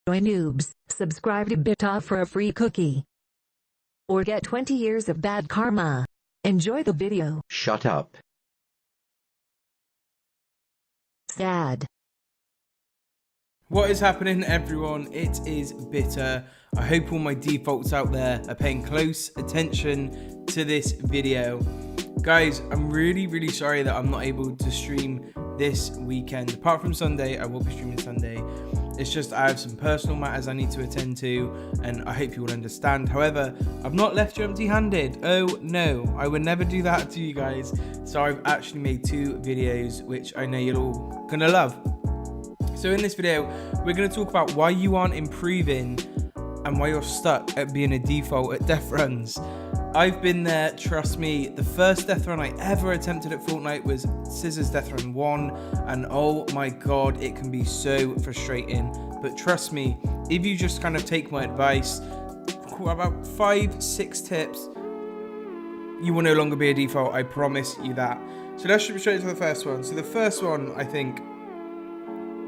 Oi noobs, subscribe to Bita for a free cookie. Or get 20 years of bad karma. Enjoy the video. Shut up. Sad. What is happening, everyone? It is Bitter. I hope all my defaults out there are paying close attention to this video. Guys, I'm really sorry that I'm not able to stream this weekend. Apart from Sunday, I will be streaming Sunday. It's just I have some personal matters I need to attend to, and I hope you will understand. However, I've not left you empty-handed. Oh no, I would never do that to you guys. So I've actually made 2 videos, which I know you're all gonna love. So in this video, we're going to talk about why you aren't improving and why you're stuck at being a default at DEATHRUNs. I've been there, trust me. The first death run I ever attempted at Fortnite was Scissors Death Run 1, and oh my god, it can be so frustrating. But trust me, if you just kind of take my advice, about 5-6 tips, you will no longer be a default, I promise you that. So let's jump straight into the first one. So the first one, I think,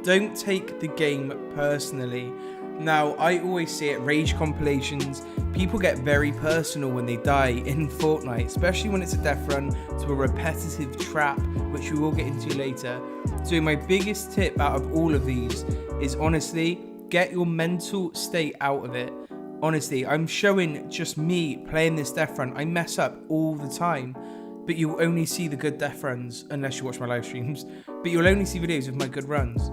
don't take the game personally. Now, I always see it, rage compilations, people get very personal when they die in Fortnite, especially when it's a death run to a repetitive trap, which we will get into later. So my biggest tip out of all of these is honestly, get your mental state out of it. Honestly, I'm showing just me playing this death run. I mess up all the time, but you'll only see the good death runs unless you watch my live streams, but you'll only see videos of my good runs.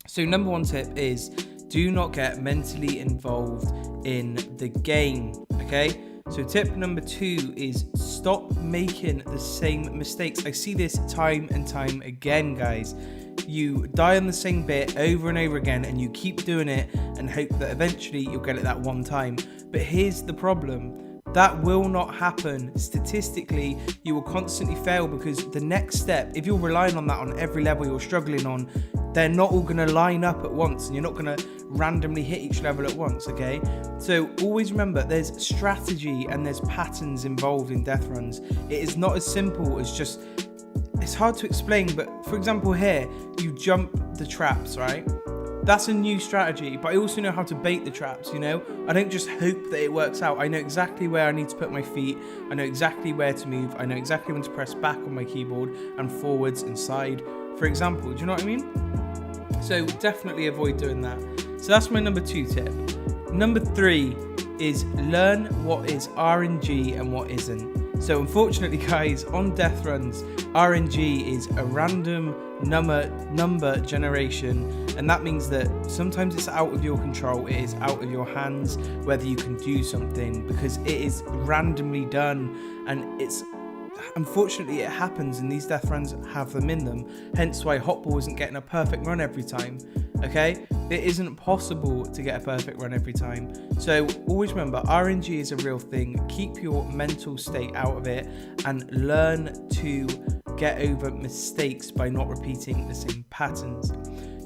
So number 1 tip is do not get mentally involved in the game, okay? So tip number 2 is stop making the same mistakes. I see this time and time again, guys. You die on the same bit over and over again and you keep doing it and hope that eventually you'll get it that one time. But here's the problem. That will not happen. Statistically, you will constantly fail because the next step, if you're relying on that on every level you're struggling on, they're not all going to line up at once and you're not going to randomly hit each level at once, okay? So always remember there's strategy and there's patterns involved in death runs. It is not as simple as just, it's hard to explain, but for example here, you jump the traps, right? That's a new strategy, but I also know how to bait the traps, you know? I don't just hope that it works out. I know exactly where I need to put my feet. I know exactly where to move. I know exactly when to press back on my keyboard and forwards and side, for example. Do you know what I mean? So definitely avoid doing that. So that's my number 2 tip. Number 3 is learn what is RNG and what isn't. So unfortunately, guys, on death runs, RNG is a random number generation, and that means that sometimes it's out of your control, it is out of your hands whether you can do something because it is randomly done, and it's unfortunately it happens and these death runs have them in them, hence why Hotball isn't getting a perfect run every time, okay? It isn't possible to get a perfect run every time. So always remember, RNG is a real thing. Keep your mental state out of it and learn to get over mistakes by not repeating the same patterns.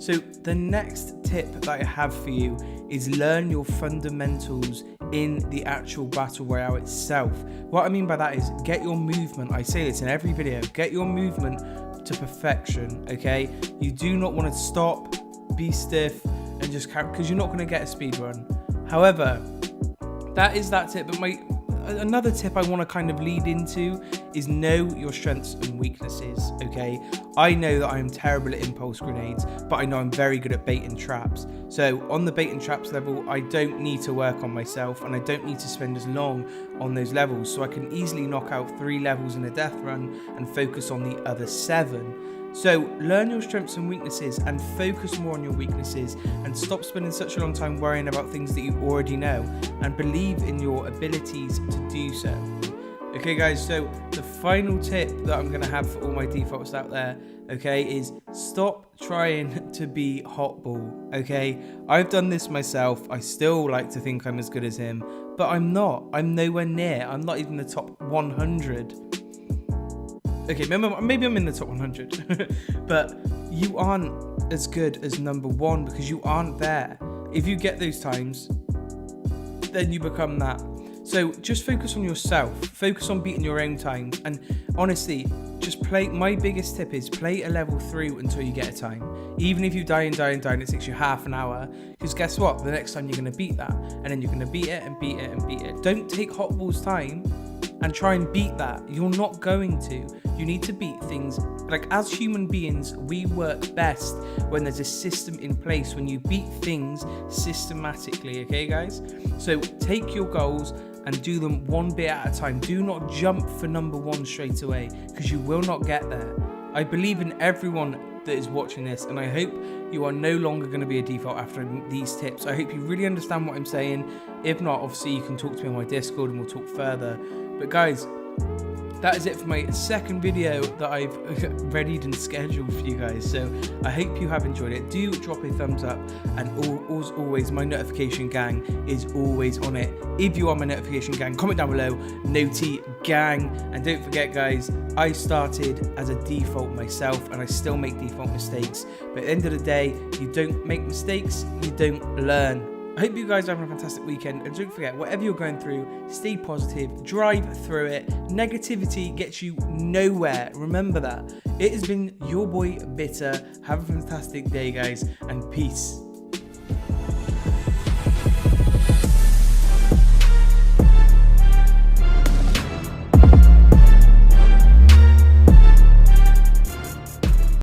So the next tip that I have for you is learn your fundamentals in the actual battle royale itself. What I mean by that is get your movement, I say this in every video, get your movement to perfection, okay? You do not want to stop, be stiff and just carry, because you're not going to get a speed run. However, that is that tip, but another tip I want to kind of lead into is know your strengths and weaknesses, okay? I know that I am terrible at impulse grenades, but I know I'm very good at bait and traps. So on the bait and traps level, I don't need to work on myself and I don't need to spend as long on those levels. So I can easily knock out 3 levels in a death run and focus on the other 7. So learn your strengths and weaknesses and focus more on your weaknesses and stop spending such a long time worrying about things that you already know and believe in your abilities to do so. Okay guys, so the final tip that I'm going to have for all my defaults out there, okay, is stop trying to be Hotball, okay? I've done this myself. I still like to think I'm as good as him, but I'm not. I'm nowhere near. I'm not even the top 100. Okay, maybe I'm in the top 100, but you aren't as good as number 1 because you aren't there. If you get those times, then you become that. So just focus on yourself, focus on beating your own times, and honestly, just play. My biggest tip is play a level through until you get a time. Even if you die and die and die and it takes you half an hour, because guess what? The next time you're going to beat that, and then you're going to beat it and beat it and beat it. Don't take Hot Balls time and try and beat that. You're not going to. You need to beat things. Like, as human beings, we work best when there's a system in place, when you beat things systematically, okay guys? So take your goals and do them one bit at a time. Do not jump for number one straight away, because you will not get there. I believe in everyone that is watching this, and I hope you are no longer going to be a default after these tips. I hope you really understand what I'm saying. If not, obviously you can talk to me on my Discord and we'll talk further. But guys, that is it for my second video that I've readied and scheduled for you guys. So I hope you have enjoyed it. Do drop a thumbs up, and as always, my notification gang is always on it. If you are my notification gang, comment down below, Noti gang. And don't forget guys, I started as a default myself, and I still make default mistakes. But at the end of the day, you don't make mistakes, you don't learn. I hope you guys are having a fantastic weekend, and don't forget, whatever you're going through, stay positive, drive through it. Negativity gets you nowhere. Remember that. It has been your boy Bitter. Have a fantastic day guys, and peace.